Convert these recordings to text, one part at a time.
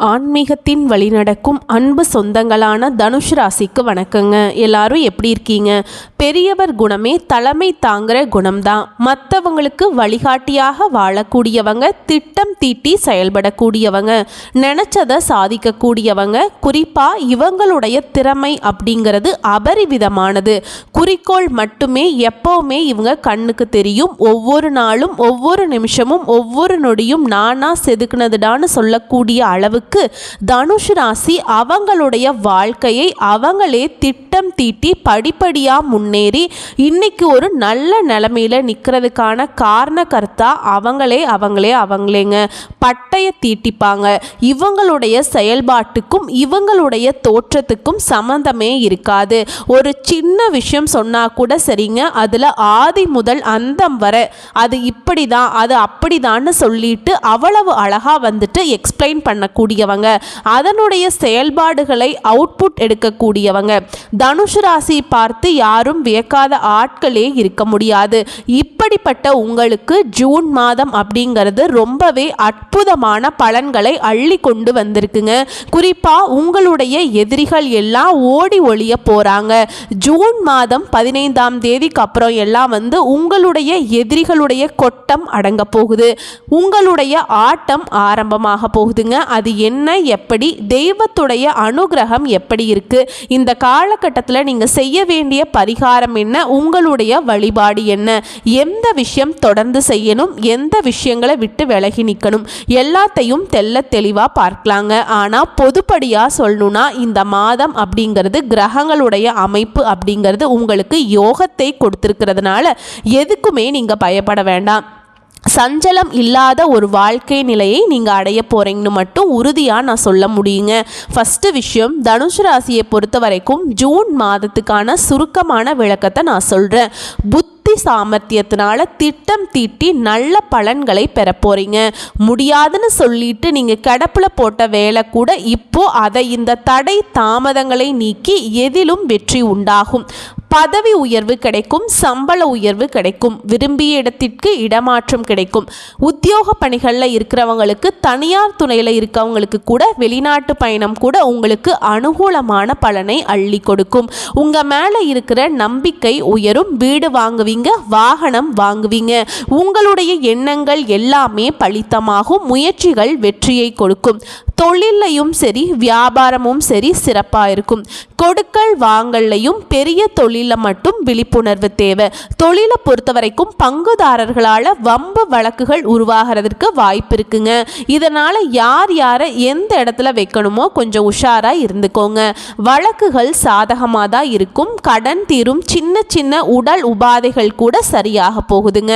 ஆன்மீகத்தின் வழிநடக்கும் அன்பு சொந்தங்களான தனுஷ் ராசிக்கு வணக்கங்க. எல்லாரும் எப்படி இருக்கீங்க? பெரியவர் குணமே தலைமை தாங்குற குணம்தான். மற்றவங்களுக்கு வழிகாட்டியாக வாழக்கூடியவங்க, திட்டம் தீட்டி செயல்படக்கூடியவங்க, நினைச்சதை சாதிக்கக்கூடியவங்க. குறிப்பாக இவங்களுடைய திறமை அப்படிங்கிறது அபரிவிதமானது. குறிக்கோள் மட்டுமே எப்பவுமே இவங்க கண்ணுக்கு தெரியும். ஒவ்வொரு நாளும் ஒவ்வொரு நிமிஷமும் ஒவ்வொரு நொடியும் நானா செதுக்குனதுடான்னு சொல்லக்கூடிய அளவுக்கு தனுஷ் ராசி அவங்களுடைய வாழ்க்கையை அவங்களே திட்டம் தீட்டி படிப்படியாக முன்னேறி இன்னைக்கு ஒரு நல்ல நிலைமையில நிற்கிறதுக்கான காரணக்கர்த்தா அவங்களேங்க பட்டைய தீட்டிப்பாங்க. இவங்களுடைய செயல்பாட்டுக்கும் இவங்களுடைய தோற்றத்துக்கும் சம்பந்தமே இருக்காது. ஒரு சின்ன விஷயம் சொன்னா கூட சரிங்க, அதில் ஆதி முதல் அந்தம் வர அது இப்படிதான் அது அப்படிதான்னு சொல்லிட்டு அவ்வளவு அழகா வந்துட்டு எக்ஸ்பிளைன் பண்ணக்கூடியவங்க, அதனுடைய செயல்பாடுகளை அவுட்புட் எடுக்கக்கூடியவங்க. தனுஷ் ராசி பார்த்து யாரும் வியக்காத ஆட்களே இருக்க முடியாது. இப்படிப்பட்ட உங்களுக்கு ஜூன் மாதம் அப்படிங்கிறது ரொம்பவே அற்புதமான பலன்களை அள்ளி கொண்டு வந்திருக்குங்க. குறிப்பா உங்களுடைய எதிரிகள் எல்லாம் ஓடி ஒளிய போறாங்க. ஜூன் மாதம் 15ஆம் தேதிக்கு அப்புறம் எல்லாம் உங்களுடைய எதிரிகளுடைய கொட்டம் அடங்க போகுது. உங்களுடைய ஆட்டம் ஆரம்பமாக போகுதுங்க. அது என்ன, எப்படி, தெய்வத்துடைய அனுகிரகம் எப்படி இருக்கு, இந்த காலகட்டத்தில் நீங்க செய்ய வேண்டிய பரிகாரம் என்ன, உங்களுடைய வழிபாடு என்ன, எந்த விஷயம் தொடர்ந்து செய்யணும், எந்த விஷயங்களை விட்டு விலகி நிற்கணும், எல்லாத்தையும் தெல்ல தெளிவா பார்க்கலாங்க. ஆனா பொதுப்படியா சொல்லணும்னா இந்த மாதம் அப்படிங்கிறது கிரகங்களுடைய அமைப்பு அப்படிங்கிறது உங்களுக்கு யோகத்தை கொடுத்திருக்கிறதுனால எதுக்குமே நீங்க பயப்பட வேண்டாம். சஞ்சலம் இல்லாத ஒரு வாழ்க்கை நிலையை நீங்கள் அடைய போகிறீங்கன்னு மட்டும் உறுதியாக நான் சொல்ல முடியுங்க. ஃபஸ்ட்டு விஷயம், தனுஷ் ராசியை பொறுத்த வரைக்கும் ஜூன் மாதத்துக்கான சுருக்கமான விளக்கத்தை நான் சொல்கிறேன். புத்தி சாமர்த்தியத்தினால திட்டம் தீட்டி நல்ல பலன்களை பெற போகிறீங்க. முடியாதுன்னு சொல்லிட்டு நீங்கள் கிடப்பில் போட்ட வேலை கூட இப்போ அதை இந்த தடை தாமதங்களை நீக்கி எதிலும் வெற்றி உண்டாகும். பதவி உயர்வு கிடைக்கும், சம்பள உயர்வு கிடைக்கும், விரும்பிய இடத்திற்கு இடமாற்றம் கிடைக்கும். உத்தியோக பணிகளில் இருக்கிறவங்களுக்கு, தனியார் துணையில் இருக்கவங்களுக்கு கூட வெளிநாட்டு பயணம் கூட உங்களுக்கு அனுகூலமான பலனை அள்ளி கொடுக்கும். உங்கள் மேலே இருக்கிற நம்பிக்கை உயரும். வீடு வாங்குவீங்க, வாகனம் வாங்குவீங்க. உங்களுடைய எண்ணங்கள் எல்லாமே பலித்தமாகும். முயற்சிகள் வெற்றியை கொடுக்கும். தொழிலையும் சரி வியாபாரமும் சரி சிறப்பாக இருக்கும். கொடுக்கல் வாங்கல்லையும் பெரிய தொழிலில் மட்டும் விழிப்புணர்வு தேவை. தொழிலை பொறுத்த வரைக்கும் பங்குதாரர்களால் வம்பு வழக்குகள் உருவாகிறதுக்கு வாய்ப்பு இருக்குங்க. இதனால் யார் யாரை எந்த இடத்துல வைக்கணுமோ கொஞ்சம் உஷாராக இருந்துக்கோங்க. வழக்குகள் சாதகமாக தான் இருக்கும். கடன் தீரும். சின்ன சின்ன உடல் உபாதைகள் கூட சரியாக போகுதுங்க.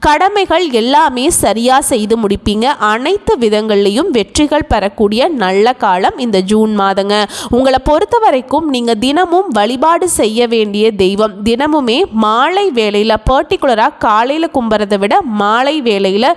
கடமைகள் எல்லாமே சரியாக செய்து முடிப்பீங்க. அனைத்து விதங்கள்லையும் வெற்றிகள் பெறக்கூடிய நல்ல காலம் இந்த ஜூன் மாதங்க. உங்களை பொறுத்த வரைக்கும் நீங்கள் தினமும் வழிபாடு செய்ய வேண்டிய தெய்வம், தினமுமே மாலை வேளையில், பர்டிகுலராக காலையில் கும்புறதை விட மாலை வேளையில்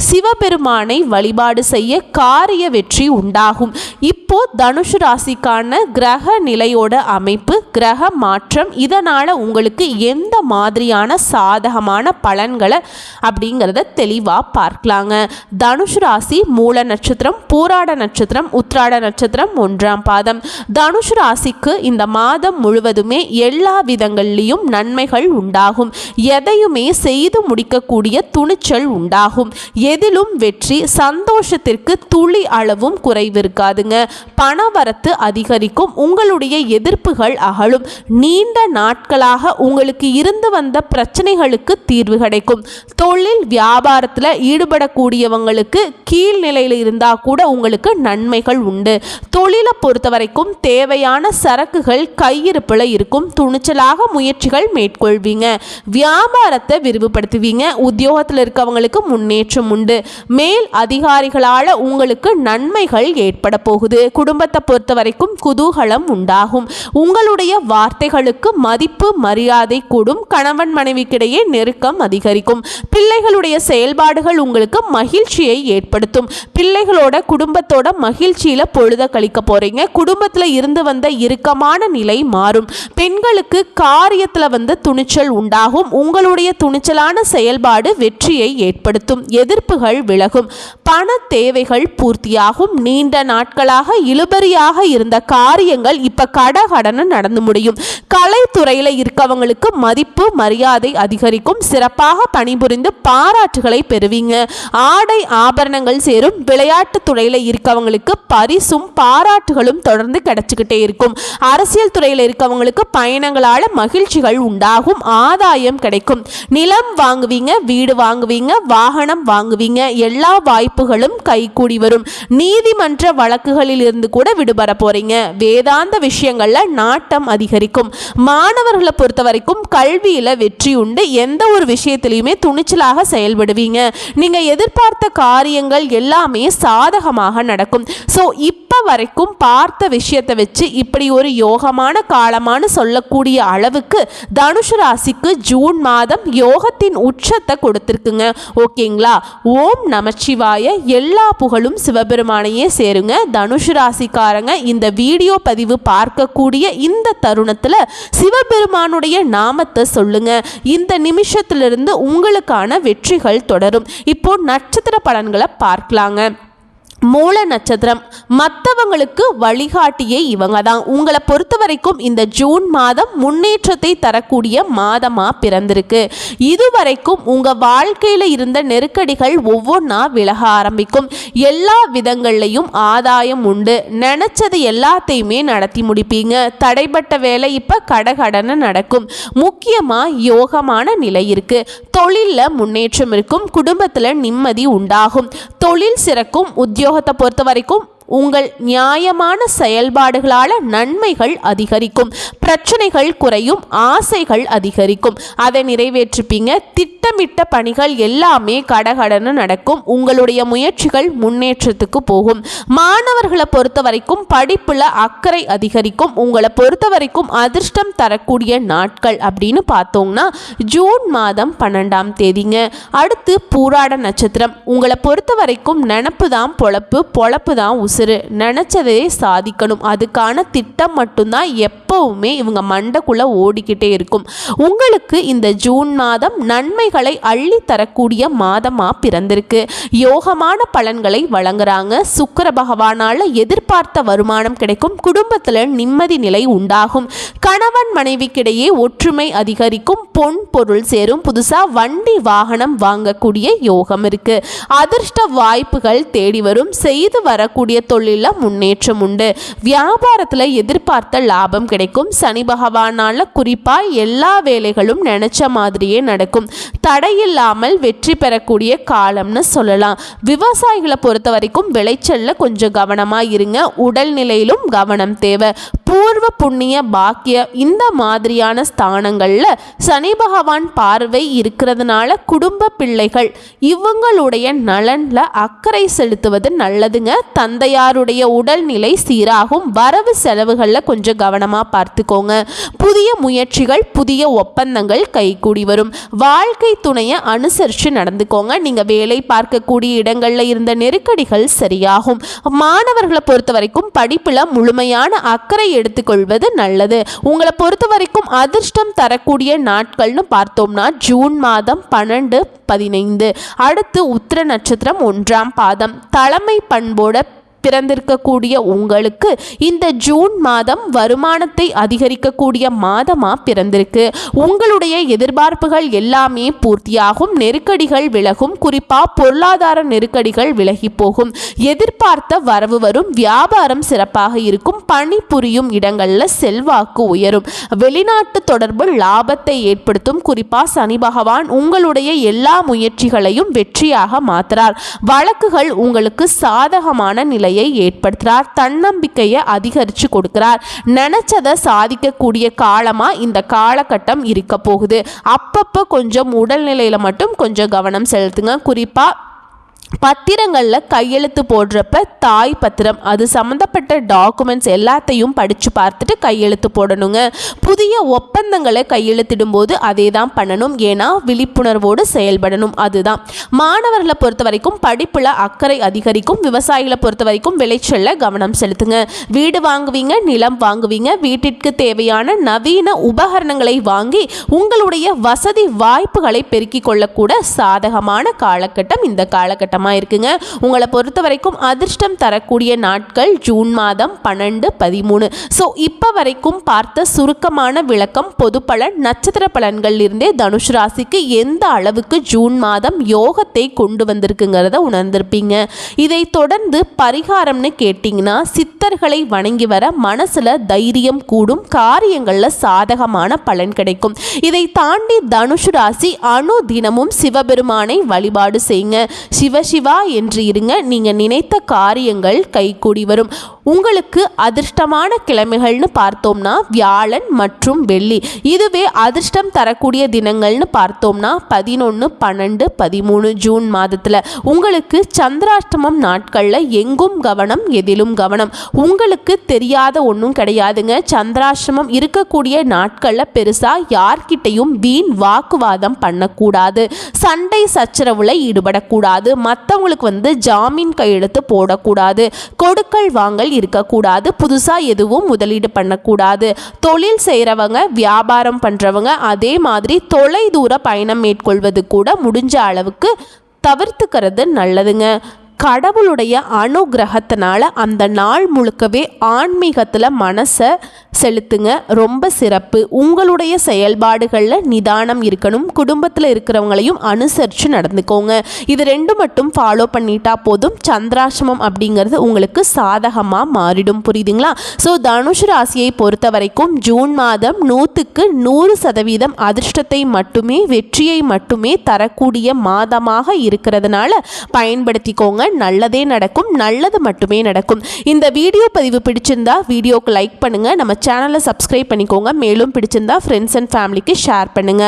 சிவபெருமானை வழிபாடு செய்ய காரிய வெற்றி உண்டாகும். இப்போ தனுஷ் ராசிக்கான கிரக நிலையோட அமைப்பு, கிரக மாற்றம், இதனால் உங்களுக்கு எந்த மாதிரியான சாதகமான பலன்களை அப்படிங்கிறத தெளிவாக பார்க்கலாங்க. தனுஷ் ராசி மூல நட்சத்திரம், பூராட நட்சத்திரம், உத்திராட நட்சத்திரம், 1ஆம் பாதம். தனுஷ் ராசிக்கு இந்த மாதம் முழுவதுமே எல்லா விதங்கள்லையும் நன்மைகள் உண்டாகும். எதையுமே செய்து முடிக்கக்கூடிய துணிச்சல் உண்டாகும். எதிலும் வெற்றி. சந்தோஷத்திற்கு துளி அளவும் குறைவு இருக்காதுங்க. பணவரத்து அதிகரிக்கும். உங்களுடைய எதிர்ப்புகள் அகலும். நீண்ட நாட்களாக உங்களுக்கு இருந்து வந்த பிரச்சனைகளுக்கு தீர்வு கிடைக்கும். தொழில் வியாபாரத்தில் ஈடுபடக்கூடியவங்களுக்கு கீழ்நிலையில் இருந்தால் கூட உங்களுக்கு நன்மைகள் உண்டு. தொழிலை பொறுத்த வரைக்கும் தேவையான சரக்குகள் கையிருப்பில் இருக்கும். துணிச்சலாக முயற்சிகள் மேற்கொள்வீங்க. வியாபாரத்தை விரிவுபடுத்துவீங்க. உத்தியோகத்தில் இருக்கவங்களுக்கு முன்னேற்றம் உண்டு. மேல் அதிகாரிகளால் உங்களுக்கு நன்மைகள் ஏற்பட போகுது. குடும்பத்தை பொறுத்த வரைக்கும் குதூகலம் உண்டாகும். உங்களுடைய வார்த்தைகளுக்கு மதிப்பு மரியாதை கூடும். கணவன் மனைவிக்கிடையே நெருக்கம் அதிகரிக்கும். பிள்ளைகளுடைய செயல்பாடுகள் உங்களுக்கு மகிழ்ச்சியை ஏற்படுத்தும். பிள்ளைகளோட குடும்பத்தோட மகிழ்ச்சியில பொழுத கழிக்க போறீங்க. குடும்பத்தில் இருந்து வந்த இறுக்கமான யோகமான நிலை மாறும். பெண்களுக்கு காரியத்தில் துணிச்சல் உண்டாகும். உங்களுடைய துணிச்சலான செயல்பாடு வெற்றியை ஏற்படுத்தும். எதிர்ப்புகள் விலகும். பண தேவைகள் பூர்த்தியாகும். நீண்ட நாட்களாக இழுபறியாக இருந்த காரியங்கள் இப்ப கடகடன்னு நடந்து முடியும். கலைத்துறையில இருக்கவங்களுக்கு மதிப்பு மரியாதை அதிகரிக்கும். சிறப்பாக பணிபுரிந்து பாராட்டுகளை பெறுவீங்க. ஆடை ஆபரணங்கள் சேரும். விளையாட்டு துறையில இருக்கவங்களுக்கு பரிசும் பாராட்டுகளும் தொடர்ந்து கிடைச்சுக்கிட்டே இருக்கும். அரசியல் துறையில இருக்கவங்களுக்கு பயணங்களால மகிழ்ச்சிகள் உண்டாகும். ஆதாயம் கிடைக்கும். நிலம் வாங்குவீங்க, வீடு வாங்குவீங்க, வாகனம் வாங்குவீங்க. எல்லா வாய்ப்புகளும் கைகூடி வரும். நீதிமன்ற வழக்குகளில் இருந்து கூட விடுபட போறீங்க. வேதாந்த விஷயங்கள்ல நாட்டம் அதிகரிக்கும். மாணவர்களை பொறுத்த வரைக்கும் கல்வியில வெற்றி உண்டு. எந்த ஒரு விஷயத்திலையுமே துணிச்சலாக செயல்படுவீங்க. நீங்க எதிர்பார்த்த காரியங்கள் எல்லாமே சாதகமாக நடக்கும். ஸோ இப்போ வரைக்கும் பார்த்த விஷயத்தை வச்சு இப்படி ஒரு யோகமான காலமானு சொல்லக்கூடிய அளவுக்கு தனுசு ராசிக்கு ஜூன் மாதம் யோகத்தின் உச்சத்தை கொடுத்துருக்குங்க. ஓகேங்களா? ஓம் நமச்சிவாய. எல்லா புகழும் சிவபெருமானையே சேருங்க. தனுசு ராசிக்காரங்க இந்த வீடியோ பதிவு பார்க்கக்கூடிய இந்த தருணத்தில் சிவபெருமானுடைய நாமத்தை சொல்லுங்க. இந்த நிமிஷத்திலிருந்து உங்களுக்கான வெற்றிகள் தொடரும். இப்போ நட்சத்திர பலன்களை பார்க்கலாங்க. மூல நட்சத்திரம். மற்றவங்களுக்கு வழிகாட்டியே இவங்க தான். உங்களை பொறுத்த வரைக்கும் இந்த ஜூன் மாதம் முன்னேற்றத்தை தரக்கூடிய மாதமா பிறந்திருக்கு. இதுவரைக்கும் உங்க வாழ்க்கையில இருந்த நெருக்கடிகள் ஒவ்வொன்றா விலக ஆரம்பிக்கும். எல்லா விதங்கள்லையும் ஆதாயம் உண்டு. நினைச்சது எல்லாத்தையுமே நடத்தி முடிப்பீங்க. தடைப்பட்ட வேலை இப்ப கடகடன்னு நடக்கும். முக்கியமா யோகமான நிலை இருக்கு. தொழில்ல முன்னேற்றம் இருக்கும். குடும்பத்துல நிம்மதி உண்டாகும். தொழில் சிறக்கும். உத்தியோகத்தை பொறுத்த வரைக்கும் உங்கள் நியாயமான செயல்பாடுகளால் நன்மைகள் அதிகரிக்கும். பிரச்சனைகள் குறையும். ஆசைகள் அதிகரிக்கும். அதை நிறைவேற்றிப்பீங்க. திட்டமிட்ட பணிகள் எல்லாமே கடகடன்னு நடக்கும். உங்களுடைய முயற்சிகள் முன்னேற்றத்துக்கு போகும். மாணவர்களை பொறுத்த வரைக்கும் படிப்புல அக்கறை அதிகரிக்கும். உங்களை பொறுத்த வரைக்கும் அதிர்ஷ்டம் தரக்கூடிய நாட்கள் அப்படின்னு பார்த்தோம்னா ஜூன் மாதம் 12ஆம் தேதிங்க. அடுத்து பூராட நட்சத்திரம். உங்களை பொறுத்த வரைக்கும் நினப்பு தான் பொழப்பு, பொழப்பு தான் உசுறு. நினைச்சதே சாதிக்கணும். அதுக்கான திட்டம் மட்டும்தான் எப்பவுமே இவங்க மண்டைக்குள்ள ஓடிக்கிட்டே இருக்கும். உங்களுக்கு இந்த ஜூன் மாதம் நன்மைகளை அள்ளி தரக்கூடிய மாதமா பிறந்திருக்கு. யோகமான பலன்களை வழங்குறாங்க. சுக்கிர பகவானால எதிர்பார்த்த வருமானம் கிடைக்கும். குடும்பத்துல நிம்மதி நிலை உண்டாகும். கணவன் மனைவிக்கிடையே ஒற்றுமை அதிகரிக்கும். பொன் பொருள் சேரும். புதுசா வண்டி வாகனம் வாங்கக்கூடிய யோகம் இருக்கு. அதிர்ஷ்ட வாய்ப்புகள் தேடி வரும். செய்து வரக்கூடிய தொழில முன்னேற்றம் உண்டு. வியாபாரத்தில் எதிர்பார்த்த லாபம் கிடைக்கும். சனி பகவானால குறிப்பா எல்லா வேலைகளும் நினைச்ச மாதிரியே நடக்கும். தடையில்லாமல் வெற்றி பெறக்கூடிய காலம்னு சொல்லலாம். விவசாயிகளை பொறுத்த வரைக்கும் விளைச்சல்ல கொஞ்சம் கவனமா இருங்க. உடல்நிலையிலும் கவனம் தேவை. பூர்வ புண்ணிய பாக்கிய இந்த மாதிரியான ஸ்தானங்கள்ல சனி பகவான் பார்வை இருக்கிறதுனால குடும்ப பிள்ளைகள் இவங்களுடைய நலன்ல அக்கறை செலுத்துவது நல்லதுங்க. தந்தையாருடைய உடல்நிலை சீராகும். வரவு செலவுகளில் கொஞ்சம் கவனமாக பார்த்துக்கோங்க. புதிய முயற்சிகள், புதிய ஒப்பந்தங்கள் கைகூடி வரும். வாழ்க்கை துணையை அனுசரித்து நடந்துக்கோங்க. நீங்கள் வேலை பார்க்கக்கூடிய இடங்களில் இருந்த நெருக்கடிகள் சரியாகும். மாணவர்களை பொறுத்த வரைக்கும் படிப்பில் முழுமையான அக்கறை எடுத்துக்கொள்வது நல்லது. உங்களை பொறுத்த வரைக்கும் அதிர்ஷ்டம் தரக்கூடிய நாட்கள்னு பார்த்தோம்னா ஜூன் மாதம் 12, 15. அடுத்து உத்திர நட்சத்திரம் 1ஆம் பாதம். தலைமை பண்போட பிறந்திருக்கக்கூடிய உங்களுக்கு இந்த ஜூன் மாதம் வருமானத்தை அதிகரிக்கக்கூடிய மாதமா பிறந்திருக்கு. உங்களுடைய எதிர்பார்ப்புகள் எல்லாமே பூர்த்தியாகும். நெருக்கடிகள் விலகும். குறிப்பா பொருளாதார நெருக்கடிகள் விலகி போகும். எதிர்பார்த்த வரவு வரும். வியாபாரம் சிறப்பாக இருக்கும். பணிபுரியும் இடங்கள்ல செல்வாக்கு உயரும். வெளிநாட்டு தொடர்பு லாபத்தை ஏற்படுத்தும். குறிப்பா சனி பகவான் உங்களுடைய எல்லா முயற்சிகளையும் வெற்றியாக மாற்றுறார். வழக்குகள் உங்களுக்கு சாதகமான நிலை ஏற்படுத்துறார். தன்னம்பிக்கையை அதிகரிச்சு கொடுக்கிறார். நினைச்சதை சாதிக்கக்கூடிய காலமா இந்த காலகட்டம் இருக்க போகுது. அப்பப்போ கொஞ்சம் உடல்நிலையில மட்டும் கொஞ்சம் கவனம் செலுத்துங்க. குறிப்பா பத்திரங்களில் கையெழுத்து போடுறப்ப தாய் பத்திரம் அது சம்மந்தப்பட்ட டாக்குமெண்ட்ஸ் எல்லாத்தையும் படித்து பார்த்துட்டு கையெழுத்து போடணுங்க. புதிய ஒப்பந்தங்களை கையெழுத்திடும் போது அதே தான் பண்ணணும். ஏன்னா விழிப்புணர்வோடு செயல்படணும். அதுதான் மாணவர்களை பொறுத்த வரைக்கும் படிப்பில் அக்கறை அதிகரிக்கும். விவசாயிகளை பொறுத்த வரைக்கும் விளைச்சலில் கவனம் செலுத்துங்க. வீடு வாங்குவீங்க, நிலம் வாங்குவீங்க, வீட்டிற்கு தேவையான நவீன உபகரணங்களை வாங்கி உங்களுடைய வசதி வாய்ப்புகளை பெருக்கிக் கொள்ளக்கூட சாதகமான காலகட்டம் இந்த காலகட்டம் இருக்குங்க. உங்களை பொறுத்த வரைக்கும் அதிர்ஷ்டம் தரக்கூடிய நாட்கள் ஜூன் மாதம் 12, 13. ஸோ இப்போ வரைக்கும் பார்த்த சுருக்கமான விளக்கம் பொது பலன் நட்சத்திர பலன்கள் இருந்தே தனுஷ் ராசிக்கு எந்த அளவுக்கு ஜூன் மாதம் யோகத்தை கொண்டு வந்திருக்குங்கிறத உணர்ந்திருப்பீங்க. இதை தொடர்ந்து பரிகாரம்னு கேட்டிங்கன்னா சித்தர்களை வணங்கி வர மனசுல தைரியம் கூடும், காரியங்களில் சாதகமான பலன் கிடைக்கும். இதை தாண்டி தனுஷ் ராசி அணு தினமும் சிவபெருமானை வழிபாடு செய்யுங்க. சிவா என்று இருங்க. நீங்க நினைத்த காரியங்கள் கைகூடி வரும். உங்களுக்கு அதிர்ஷ்டமான கிழமைகள்னு பார்த்தோம்னா வியாழன் மற்றும் வெள்ளி. இதுவே அதிர்ஷ்டம் தரக்கூடிய தினங்கள்னு பார்த்தோம்னா 11, 12, 13 ஜூன் மாதத்தில். உங்களுக்கு சந்திராஷ்டமம் நாட்களில் எங்கும் கவனம், எதிலும் கவனம். உங்களுக்கு தெரியாத ஒன்றும் கிடையாதுங்க. சந்திராஷ்டமம் இருக்கக்கூடிய நாட்களில் பெருசாக யார்கிட்டையும் வீண் வாக்குவாதம் பண்ணக்கூடாது. சண்டை சச்சரவுல ஈடுபடக்கூடாது. மற்றவங்களுக்கு ஜாமீன் கையெழுத்து போடக்கூடாது. கொடுக்கல் வாங்கல் இருக்கக்கூடாது. புதுசா எதுவும் முதலீடு பண்ணக்கூடாது. தொழில் செய்கிறவங்க, வியாபாரம் பண்றவங்க, அதே மாதிரி தொலை தூர பயணம் மேற்கொள்வது கூட முடிஞ்ச அளவுக்கு தவிர்த்துக்கிறது நல்லதுங்க. கடவுளுடைய அனுகிரகத்தினால அந்த நாள் முழுக்கவே ஆன்மீகத்தில் மனசை செலுத்துங்க. ரொம்ப சிறப்பு. உங்களுடைய செயல்பாடுகளில் நிதானம் இருக்கணும். குடும்பத்தில் இருக்கிறவங்களையும் அனுசரித்து நடந்துக்கோங்க. இது ரெண்டு மட்டும் ஃபாலோ பண்ணிட்டா போதும். சந்திராசிரமம் அப்படிங்கிறது உங்களுக்கு சாதகமாக மாறிடும். புரியுதுங்களா? ஸோ தனுஷ் ராசியை பொறுத்த வரைக்கும் ஜூன் மாதம் 100க்கு 100% அதிர்ஷ்டத்தை மட்டுமே, வெற்றியை மட்டுமே தரக்கூடிய மாதமாக இருக்கிறதுனால பயன்படுத்திக்கோங்க. நல்லதே நடக்கும், நல்லது மட்டுமே நடக்கும். இந்த வீடியோ பதிவு பிடிச்சிருந்தா வீடியோக்கு லைக் பண்ணுங்க. நம்ம சேனலை சப்ஸ்கிரைப் பண்ணிக்கோங்க. மேலும் பிடிச்சிருந்தா ஃப்ரெண்ட்ஸ் அண்ட் ஃபேமிலிக்கு ஷேர் பண்ணுங்க.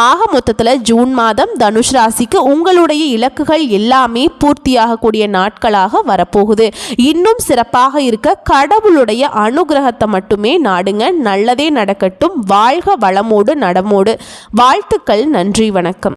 ஆக மொத்தத்தில் ஜூன் மாதம் தனுஷ் ராசிக்கு உங்களுடைய இலக்குகள் எல்லாமே பூர்த்தியாகக்கூடிய நாட்களாக வரப்போகுது. இன்னும் சிறப்பாக இருக்க கடவுளுடைய அனுகிரகத்தை மட்டுமே நாடுங்க. நல்லதே நடக்கட்டும். வாழ்க வளமோடு நடமோடு. வாழ்த்துக்கள். நன்றி, வணக்கம்.